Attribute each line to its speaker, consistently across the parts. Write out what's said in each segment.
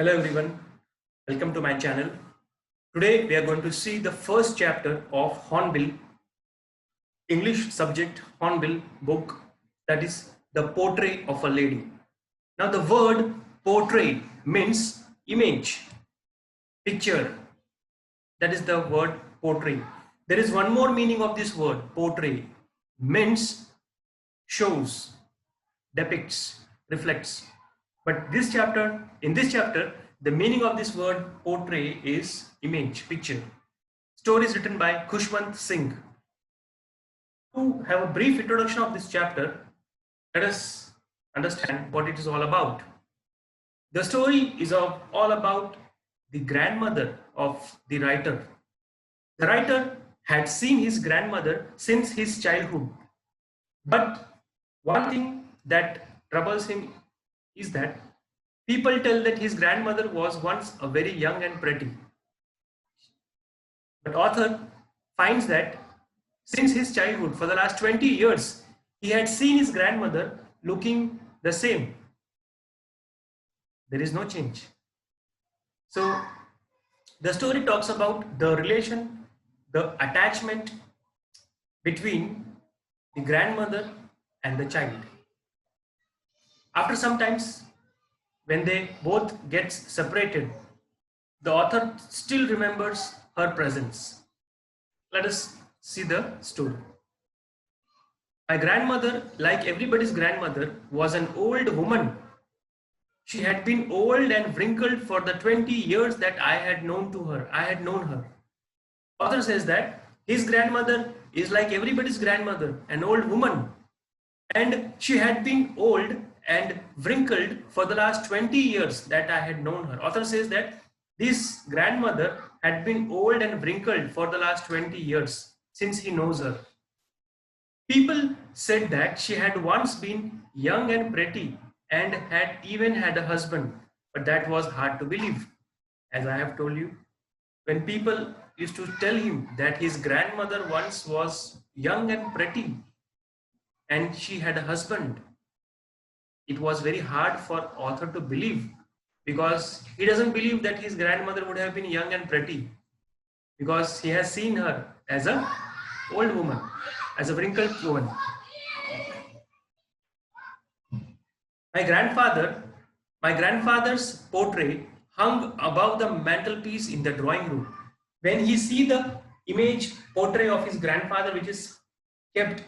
Speaker 1: Hello everyone, welcome to my channel. Today we are going to see the first chapter of Hornbill, English subject Hornbill book, that is the portrait of a lady. Now the word portrait means image, picture, that is the word portrait. There is one more meaning of this word portrait, means shows, depicts, reflects. But in this chapter, the meaning of this word portray is image, picture. Story is written by Khushwant Singh. To have a brief introduction of this chapter, let us understand what it is all about. The story is all about the grandmother of the writer. The writer had seen his grandmother since his childhood. But one thing that troubles him is that people tell that his grandmother was once a very young and pretty. But author finds that since his childhood, for the last 20 years, he had seen his grandmother looking the same. There is no change. So the story talks about the relation, the attachment between the grandmother and the child. After some times, when they both get separated, the author still remembers her presence. Let us see the story. My grandmother, like everybody's grandmother, was an old woman. She had been old and wrinkled for the 20 years that I had known her. Author says that his grandmother is like everybody's grandmother, an old woman. And she had been old and wrinkled for the last 20 years that I had known her. Author says that this grandmother had been old and wrinkled for the last 20 years since he knows her. People said that she had once been young and pretty and had even had a husband, but that was hard to believe. As I have told you, when people used to tell him that his grandmother once was young and pretty and she had a husband, it was very hard for author to believe, because he doesn't believe that his grandmother would have been young and pretty, because he has seen her as a old woman, as a wrinkled woman. My grandfather's portrait hung above the mantelpiece in the drawing room. When he see the image portrait of his grandfather, which is kept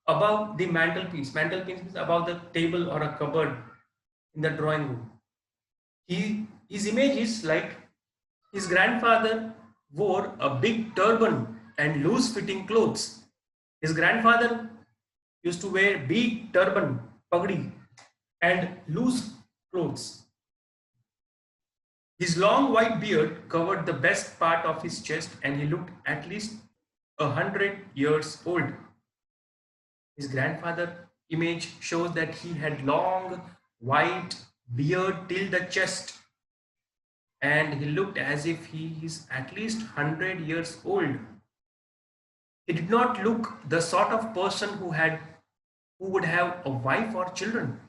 Speaker 1: above the mantelpiece is above the table or a cupboard in the drawing room, his image is like his grandfather wore a big turban and loose fitting clothes. His grandfather used to wear big turban, pagdi, and loose clothes. His long white beard covered the best part of his chest and he looked at least 100 years old. His grandfather image shows that he had long white beard till the chest and he looked as if he is at least 100 years old. He did not look the sort of person who would have a wife or children.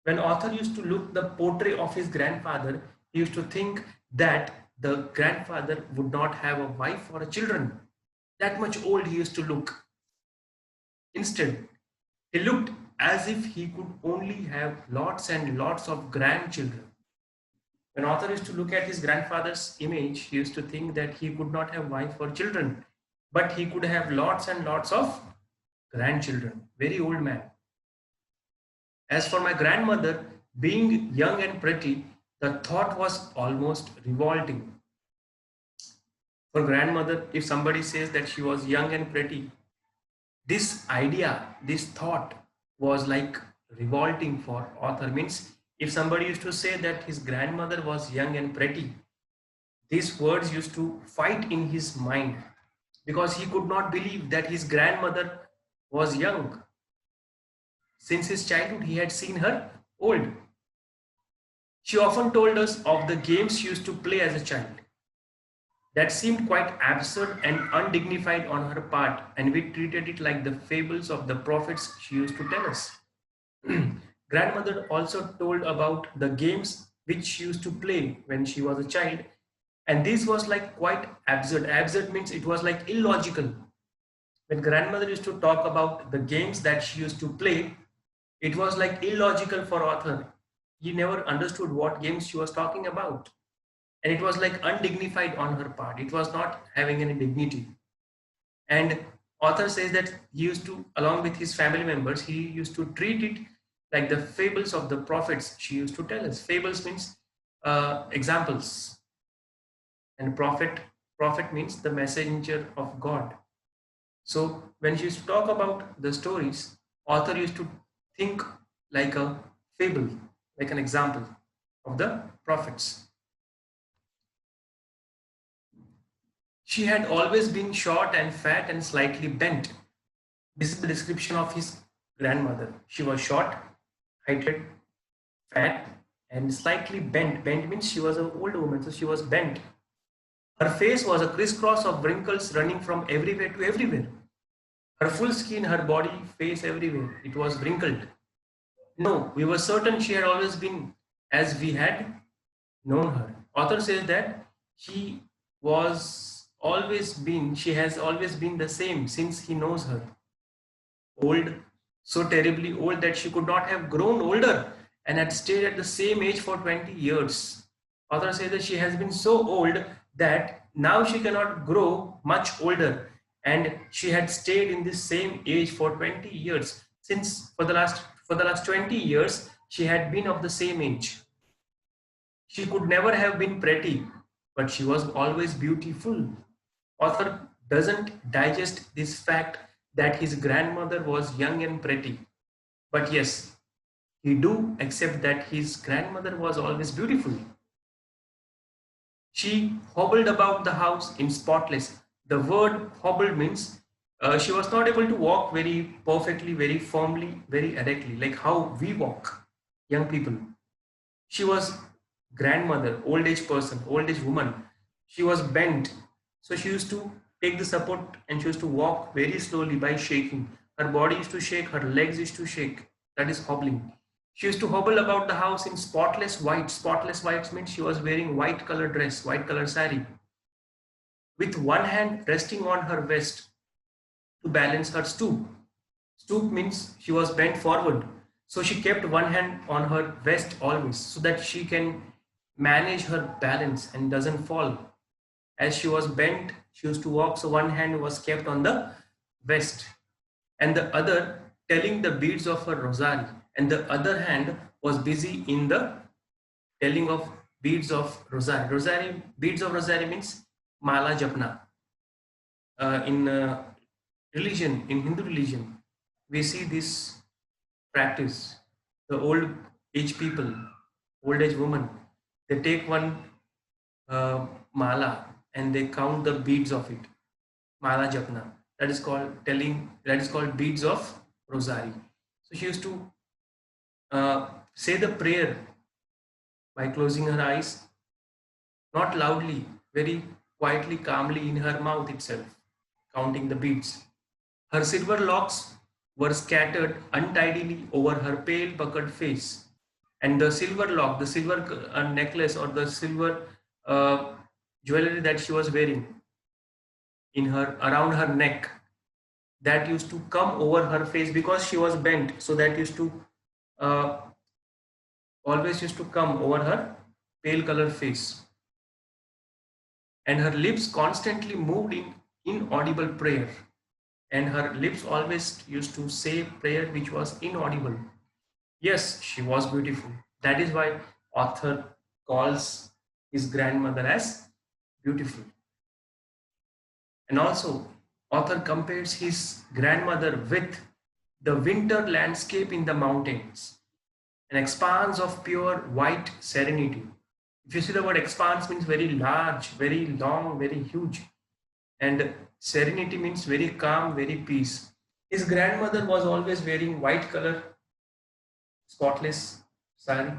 Speaker 1: When author used to look the portrait of his grandfather, he used to think that the grandfather would not have a wife or a children. That much old he used to look. Instead, he looked as if he could only have lots and lots of grandchildren. When author used to look at his grandfather's image, he used to think that he could not have wife or children, but he could have lots and lots of grandchildren. Very old man. As for my grandmother, being young and pretty, the thought was almost revolting. For grandmother, if somebody says that she was young and pretty, this idea, this thought was like revolting for author. Means if somebody used to say that his grandmother was young and pretty, these words used to fight in his mind, because he could not believe that his grandmother was young. Since his childhood, he had seen her old. She often told us of the games she used to play as a child. That seemed quite absurd and undignified on her part, and we treated it like the fables of the prophets she used to tell us. Grandmother also told about the games which she used to play when she was a child. And this was like quite absurd. Absurd means it was like illogical. When grandmother used to talk about the games that she used to play, it was like illogical for author. He never understood what games she was talking about. And it was like undignified on her part. It was not having any dignity. And author says that he used to, along with his family members, he used to treat it like the fables of the prophets she used to tell us. Fables means examples, and prophet means the messenger of God. So when she used to talk about the stories, author used to think like a fable, like an example of the prophets. She had always been short and fat and slightly bent. This is the description of his grandmother. She was short, heighted, fat, and slightly bent. Bent means she was an old woman, so she was bent. Her face was a crisscross of wrinkles running from everywhere to everywhere. Her full skin, her body, face, everywhere. It was wrinkled. No, we were certain she had always been as we had known her. Author says that she has always been the same since he knows her. Old, so terribly old that she could not have grown older and had stayed at the same age for 20 years. Author says that she has been so old that now she cannot grow much older, and she had stayed in this same age for 20 years. Since for the last 20 years she had been of the same age. She could never have been pretty, but she was always beautiful. Author doesn't digest this fact that his grandmother was young and pretty. But yes, he do accept that his grandmother was always beautiful. She hobbled about the house in spotless. The word hobbled means she was not able to walk very perfectly, very firmly, very erectly, like how we walk, young people. She was grandmother, old age person, old age woman. She was bent, so she used to take the support and she used to walk very slowly by shaking. Her body used to shake, her legs used to shake. That is hobbling. She used to hobble about the house in spotless white. Spotless white means she was wearing white color dress, white color sari, with one hand resting on her vest to balance her stoop. Stoop means she was bent forward. So she kept one hand on her vest always so that she can manage her balance and doesn't fall. As she was bent, she used to walk, so one hand was kept on the vest and the other telling the beads of her rosary, and the other hand was busy in the telling of beads of rosary. Rosary, beads of rosary means mala japna. In religion, in Hindu religion, we see this practice. The old age people, old age woman, they take one mala and they count the beads of it. Mala japna. That is called beads of rosary. So she used to say the prayer by closing her eyes, not loudly, very quietly, calmly in her mouth itself, counting the beads. Her silver locks were scattered untidily over her pale, puckered face, and the silver lock, the silver necklace, or the silver uh, jewelry that she was wearing in her around her neck, that used to come over her face because she was bent. So that used to uh, always used to come over her pale color face, and her lips constantly moved in inaudible prayer, and her lips always used to say prayer which was inaudible. Yes, she was beautiful. That is why author calls his grandmother as beautiful. And also, author compares his grandmother with the winter landscape in the mountains, an expanse of pure white serenity. If you see the word expanse means very large, very long, very huge, and serenity means very calm, very peace. His grandmother was always wearing white color, spotless sari.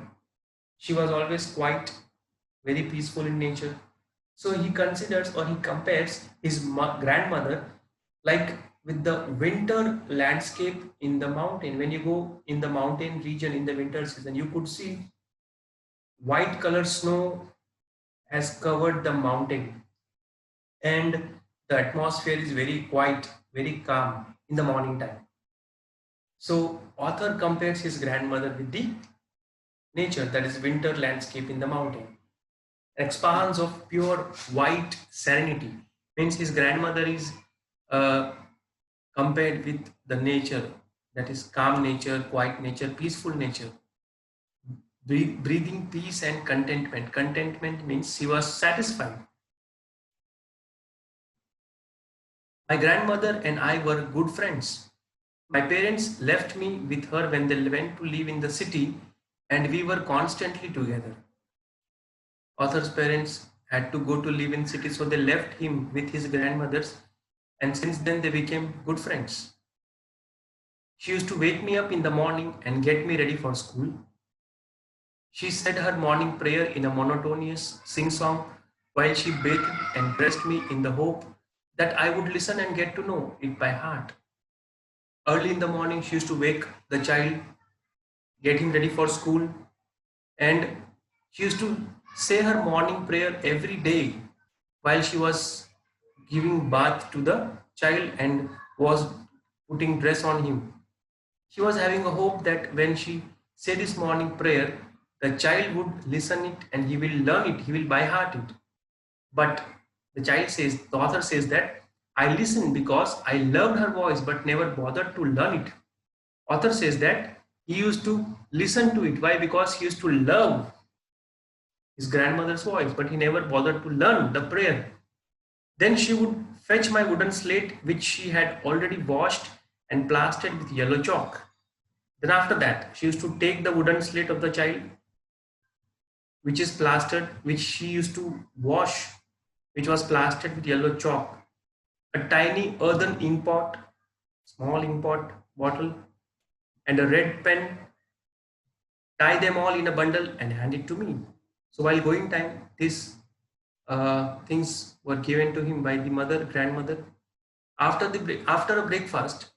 Speaker 1: She was always quiet, very peaceful in nature. So he considers or he compares his grandmother like with the winter landscape in the mountain. When you go in the mountain region in the winter season, you could see White color snow has covered the mountain, and the atmosphere is very quiet, very calm in the morning time. So author compares his grandmother with the nature, that is winter landscape in the mountain. Expanse of pure white serenity means his grandmother is uh, compared with the nature, that is calm nature, quiet nature, peaceful nature, breathing peace and contentment. Contentment means she was satisfied. My grandmother and I were good friends. My parents left me with her when they went to live in the city, and we were constantly together. Author's parents had to go to live in city, so they left him with his grandmothers, and since then they became good friends. She used to wake me up in the morning and get me ready for school. She said her morning prayer in a monotonous sing-song while she bathed and dressed me in the hope that I would listen and get to know it by heart. Early in the morning, she used to wake the child, get him ready for school, and she used to say her morning prayer every day while she was giving bath to the child and was putting dress on him. She was having a hope that when she said this morning prayer, the child would listen it and he will learn it, he will by heart it. But the author says that I listened because I loved her voice but never bothered to learn it. Author says that he used to listen to it. Why? Because he used to love his grandmother's voice, but he never bothered to learn the prayer. Then she would fetch my wooden slate, which she had already washed and plastered with yellow chalk. Then after that, she used to take the wooden slate of the child, which is plastered, which she used to wash, which was plastered with yellow chalk, a tiny earthen ink pot, small ink pot bottle, and a red pen, tie them all in a bundle and hand it to me. So while going time, these things were given to him by the mother, grandmother. After a breakfast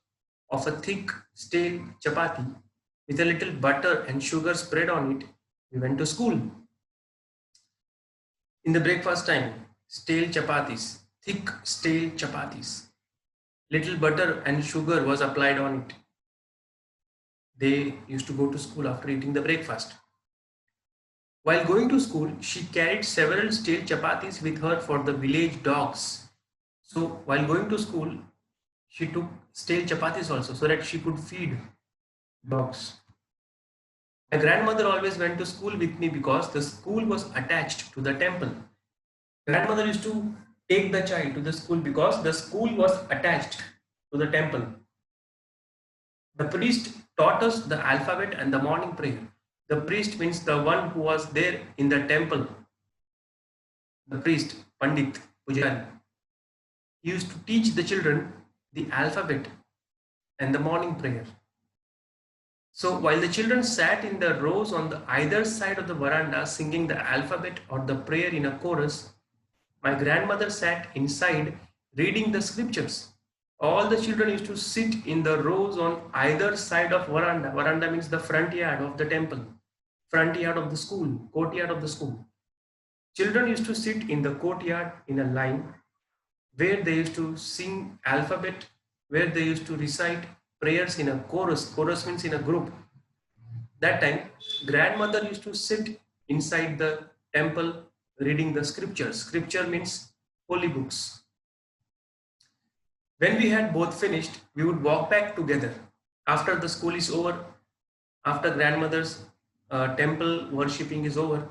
Speaker 1: of a thick stale chapati with a little butter and sugar spread on it, we went to school. In the breakfast time, stale chapatis, thick stale chapatis, little butter and sugar was applied on it. They used to go to school after eating the breakfast. While going to school, she carried several stale chapatis with her for the village dogs. So while going to school, she took stale chapatis also so that she could feed dogs. My grandmother always went to school with me because the school was attached to the temple. Grandmother used to take the child to the school because the school was attached to the temple. The priest taught us the alphabet and the morning prayer. The priest means the one who was there in the temple. The priest, Pandit, Pujari. He used to teach the children the alphabet and the morning prayer. So while the children sat in the rows on the either side of the veranda singing the alphabet or the prayer in a chorus, my grandmother sat inside reading the scriptures. All the children used to sit in the rows on either side of veranda. Veranda means the front yard of the temple, front yard of the school, courtyard of the school. Children used to sit in the courtyard in a line where they used to sing alphabet, where they used to recite prayers in a chorus. Chorus means in a group. That time, grandmother used to sit inside the temple reading the scriptures. Scripture means holy books. When we had both finished, we would walk back together. After the school is over, after grandmother's temple worshipping is over,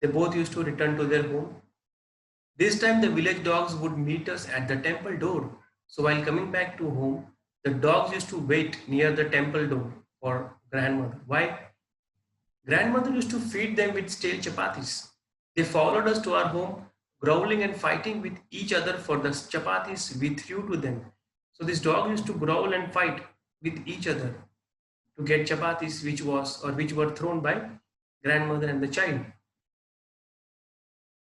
Speaker 1: they both used to return to their home. This time the village dogs would meet us at the temple door. So while coming back to home, the dogs used to wait near the temple door for grandmother. Why? Grandmother used to feed them with stale chapatis. They followed us to our home, growling and fighting with each other for the chapatis we threw to them. So this dog used to growl and fight with each other to get chapatis which were thrown by grandmother and the child.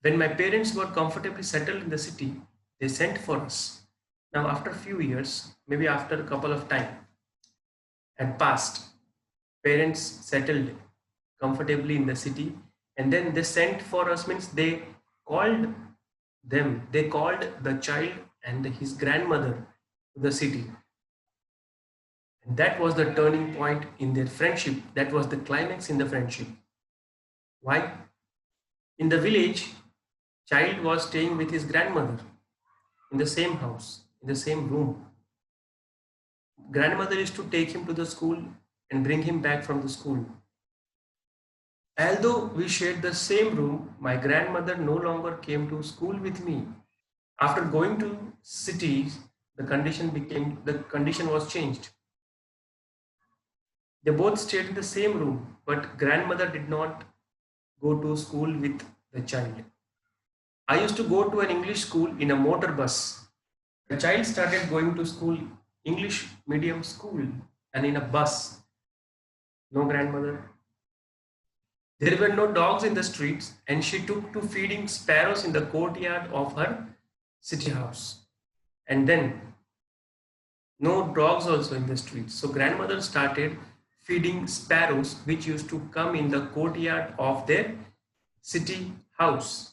Speaker 1: When my parents were comfortably settled in the city, they sent for us. Now after a few years, maybe after a couple of time had passed, parents settled comfortably in the city. And then they sent for us, means called they called the child and his grandmother to the city. And that was the turning point in their friendship. That was the climax in the friendship. Why? In the village, child was staying with his grandmother in the same house, in the same room. Grandmother used to take him to the school and bring him back from the school. Although we shared the same room, my grandmother no longer came to school with me. After going to cities, the condition was changed. They both stayed in the same room, but grandmother did not go to school with the child. I used to go to an English school in a motor bus. The child started going to school, English medium school, and in a bus. No grandmother. There were no dogs in the streets, and she took to feeding sparrows in the courtyard of her city house. And then no dogs also in the streets. So grandmother started feeding sparrows which used to come in the courtyard of their city house.